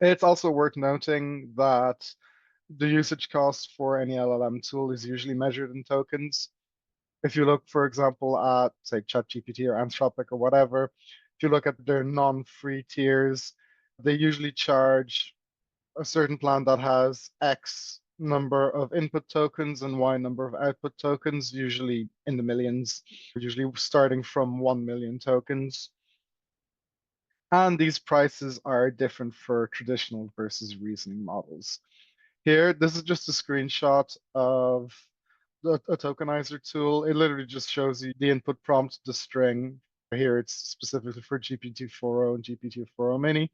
It's also worth noting that the usage cost for any LLM tool is usually measured in tokens. If you look, for example, at, say, ChatGPT or Anthropic or whatever, if you look at their non-free tiers, they usually charge a certain plan that has X number of input tokens and Y number of output tokens, usually in the millions, usually starting from 1 million tokens. And these prices are different for traditional versus reasoning models. Here, this is just a screenshot of a tokenizer tool. It literally just shows you the input prompt, the string. Here, it's specifically for GPT-4o and GPT-4o mini,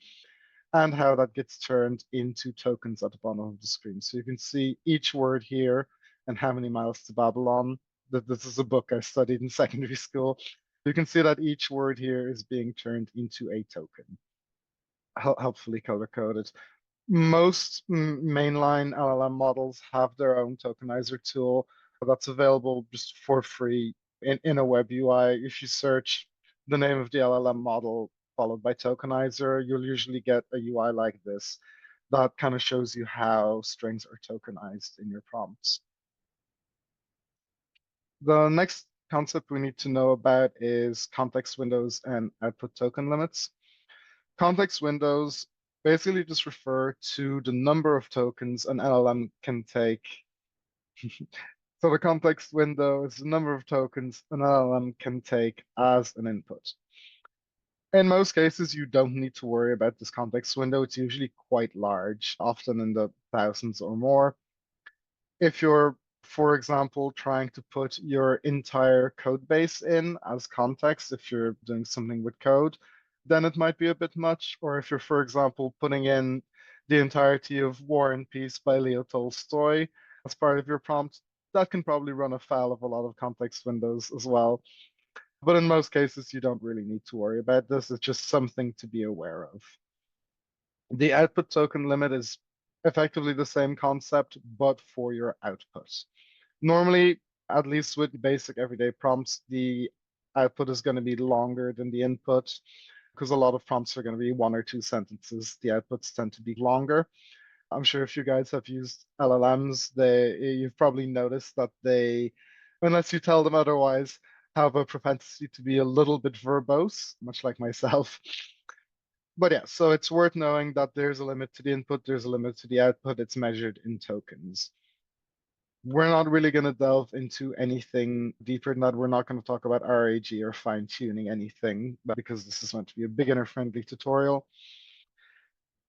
and how that gets turned into tokens at the bottom of the screen. So you can see each word here and how many miles to Babylon. This is a book I studied in secondary school. You can see that each word here is being turned into a token, helpfully color coded. Most mainline LLM models have their own tokenizer tool that's available just for free in a web UI. If you search the name of the LLM model followed by tokenizer, you'll usually get a UI like this that kind of shows you how strings are tokenized in your prompts. The next concept we need to know about is context windows and output token limits. Context windows basically just refer to the number of tokens an LLM can take. So the context window is the number of tokens an LLM can take as an input. In most cases, you don't need to worry about this context window. It's usually quite large, often in the thousands or more. If you're, for example, trying to put your entire code base in as context, if you're doing something with code, then it might be a bit much. Or if you're, for example, putting in the entirety of War and Peace by Leo Tolstoy as part of your prompt, that can probably run afoul of a lot of context windows as well. But in most cases, you don't really need to worry about this. It's just something to be aware of. The output token limit is effectively the same concept, but for your output. Normally, at least with basic everyday prompts, the output is going to be longer than the input because a lot of prompts are going to be 1 or 2 sentences. The outputs tend to be longer. I'm sure if you guys have used LLMs, you've probably noticed that they, unless you tell them otherwise, have a propensity to be a little bit verbose, much like myself. But yeah, so it's worth knowing that there's a limit to the input, there's a limit to the output. It's measured in tokens. We're not really going to delve into anything deeper than that. We're not going to talk about RAG or fine tuning anything because this is meant to be a beginner friendly tutorial.